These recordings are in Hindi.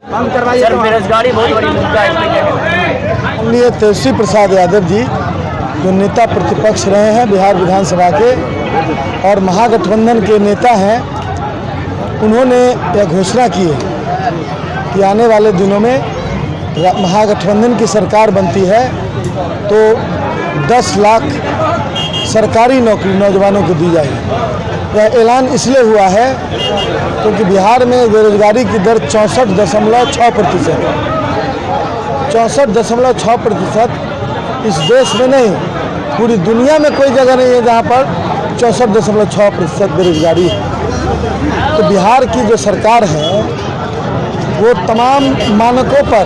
सर बेरोजगारी बहुत बड़ी मुद्दा है, इसमें क्या कहते हैं? माननीय तेजस्वी प्रसाद यादव जी जो नेता प्रतिपक्ष रहे हैं बिहार विधानसभा के और महागठबंधन के नेता हैं, उन्होंने यह घोषणा की है कि आने वाले दिनों में महागठबंधन की सरकार बनती है तो 10 लाख सरकारी नौकरी नौजवानों को दी जाएगी। यह ऐलान इसलिए हुआ है क्योंकि बिहार में बेरोजगारी की दर 64.6% है। 64.6% इस देश में नहीं, पूरी दुनिया में कोई जगह नहीं है जहाँ पर 64.6% बेरोजगारी है। तो बिहार की जो सरकार है वो तमाम मानकों पर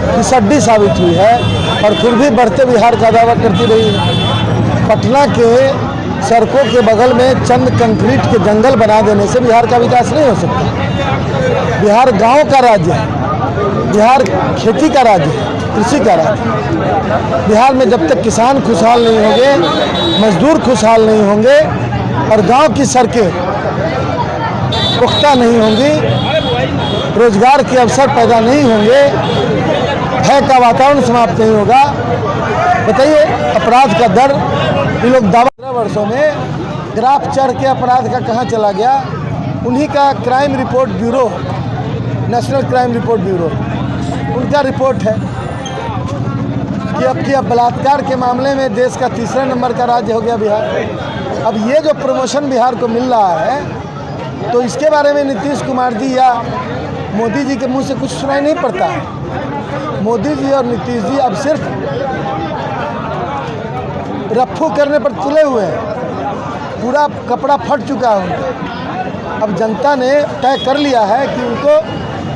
फिसड्डी साबित हुई है और फिर भी बढ़ते बिहार का दावा करती रही है। पटना के सड़कों के बगल में चंद कंक्रीट के जंगल बना देने से बिहार का विकास नहीं हो सकता। बिहार गांव का राज्य है, बिहार खेती का राज्य है, कृषि का राज्य है। बिहार में जब तक किसान खुशहाल नहीं होंगे, मजदूर खुशहाल नहीं होंगे और गांव की सड़कें पुख्ता नहीं होंगी, रोजगार के अवसर पैदा नहीं होंगे, भय का वातावरण समाप्त नहीं होगा। बताइए अपराध का दर, ये लोग 12 वर्षों में ग्राफ चढ़ के अपराध का कहाँ चला गया। उन्हीं का crime report bureau, national crime report bureau, उनका रिपोर्ट है कि अब बलात्कार के मामले में देश का 3रा नंबर का राज्य हो गया बिहार। अब ये जो प्रमोशन बिहार को मिल रहा है तो इसके बारे में नीतीश कुमार जी या मोदी जी के मुंह से कुछ सुनाई नहीं पड़ता है। मोदी जी और नीतीश जी अब सिर्फ रफ्फू करने पर तुले हुए हैं, पूरा कपड़ा फट चुका है उनका। अब जनता ने तय कर लिया है कि उनको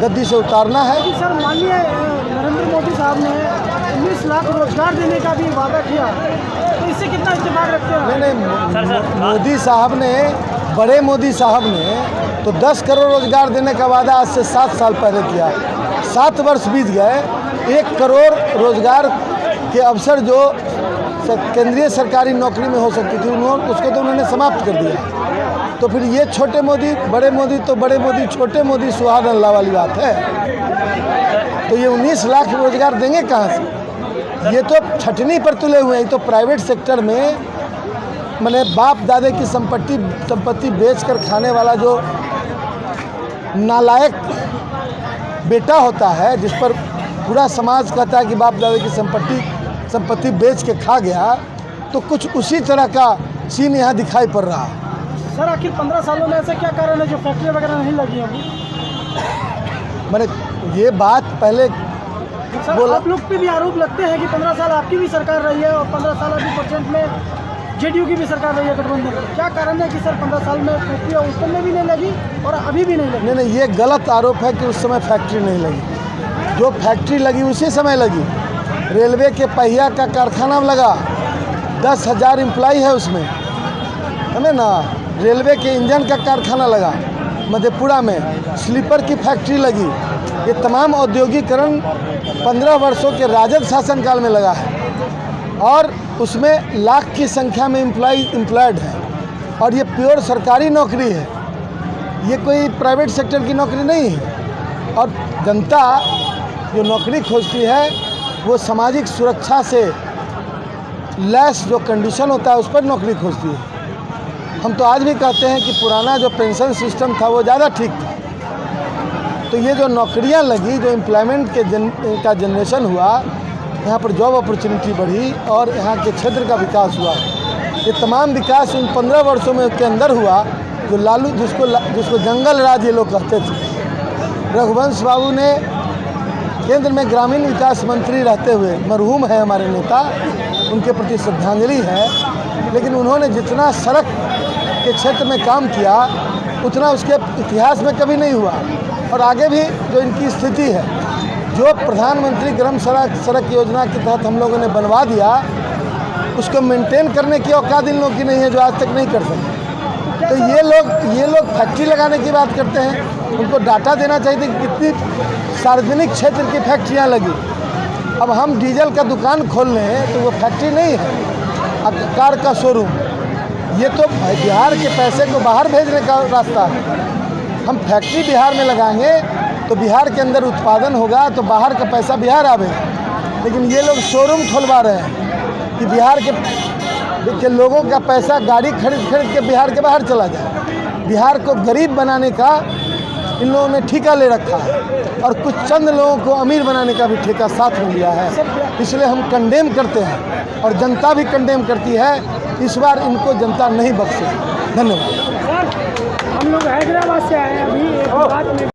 गद्दी से उतारना है। सर माननीय नरेंद्र मोदी साहब ने 19 लाख रोजगार देने का भी वादा किया, तो इससे कितना इत्तेफाक रखते हैं? नहीं, मोदी साहब ने, बड़े मोदी साहब ने तो 10 करोड़ रोजगार देने का वादा आज से 7 साल पहले किया। 7 वर्ष बीत गए, 1 करोड़ रोजगार के अवसर जो केंद्रीय सरकारी नौकरी में हो सकती थी उसको तो उन्होंने समाप्त कर दिया। तो फिर ये छोटे मोदी, बड़े मोदी, तो बड़े मोदी छोटे मोदी सुहाग अल्लाह वाली बात है। तो ये 19 लाख रोजगार देंगे कहाँ से? ये तो छटनी पर तुले हुए हैं। तो प्राइवेट सेक्टर में मैंने बाप दादे की संपत्ति बेचकर खाने वाला जो नालायक बेटा होता है, जिस पर पूरा समाज कहता है कि बाप दादे की संपत्ति बेच के खा गया, तो कुछ उसी तरह का सीन यहाँ दिखाई पड़ रहा है। सर आखिर 15 सालों में ऐसा क्या कारण है जो फैक्ट्री वगैरह नहीं लगी अभी? मैंने ये बात पहले बोला। आप लोग पे भी आरोप लगते हैं कि 15 साल आपकी भी सरकार रही है और 15 साल अभी % में जेडीयू की भी सरकार रही है गठबंधन की। क्या कारण है कि सर 15 साल में फैक्ट्री उस समय भी नहीं लगी और अभी भी नहीं लगी? नहीं, ये गलत आरोप है कि उस समय फैक्ट्री नहीं लगी। जो फैक्ट्री लगी उसी समय लगी। रेलवे के पहिया का कारखाना लगा, 10,000 एम्प्लॉई है उसमें, है ना। रेलवे के इंजन का कारखाना लगा मधेपुरा में, स्लीपर की फैक्ट्री लगी। ये तमाम औद्योगिकरण 15 वर्षों के राजद शासनकाल में लगा है और उसमें लाख की संख्या में एम्प्लॉयड है और ये प्योर सरकारी नौकरी है, ये कोई प्राइवेट सेक्टर की नौकरी नहीं है। और जनता जो नौकरी खोजती है वो सामाजिक सुरक्षा से लैस जो कंडीशन होता है उस पर नौकरी खोजती है। हम तो आज भी कहते हैं कि पुराना जो पेंशन सिस्टम था वो ज़्यादा ठीक था। तो ये जो नौकरियां लगी, जो एम्प्लॉयमेंट का जनरेशन हुआ, यहाँ पर जॉब अपॉर्चुनिटी बढ़ी और यहाँ के क्षेत्र का विकास हुआ। ये तमाम विकास उन 15 वर्षों में के अंदर हुआ जो लालू जिसको जंगल राज ये लोग कहते थे। रघुवंश बाबू ने केंद्र में ग्रामीण विकास मंत्री रहते हुए, मरहूम है हमारे नेता, उनके प्रति श्रद्धांजलि है, लेकिन उन्होंने जितना सड़क के क्षेत्र में काम किया उतना उसके इतिहास में कभी नहीं हुआ। और आगे भी जो इनकी स्थिति है, जो प्रधानमंत्री ग्राम सड़क योजना के तहत हम लोगों ने बनवा दिया, उसको मेंटेन करने की औकात इन लोगों की नहीं है, जो आज तक नहीं कर सके। तो ये लोग फैक्ट्री लगाने की बात करते हैं। उनको डाटा देना चाहिए कि कितनी सार्वजनिक क्षेत्र की फैक्ट्रियाँ लगी। अब हम डीजल का दुकान खोल लें तो वो फैक्ट्री नहीं है, कार का शोरूम। ये तो बिहार के पैसे को बाहर भेजने का रास्ता है। हम फैक्ट्री बिहार में लगाएंगे तो बिहार के अंदर उत्पादन होगा तो बाहर का पैसा बिहार आवे। लेकिन ये लोग शोरूम खुलवा रहे हैं कि बिहार के लोगों का पैसा गाड़ी खरीद के बिहार के बाहर चला जाए। बिहार को गरीब बनाने का इन लोगों ने ठेका ले रखा है और कुछ चंद लोगों को अमीर बनाने का भी ठेका साथ में लिया है। इसलिए हम कंडेम करते हैं और जनता भी कंडेम करती है। इस बार इनको जनता नहीं बख्शेगी। धन्यवाद। सर, हम लोग हैदराबाद से आए हैं अभी एक बात में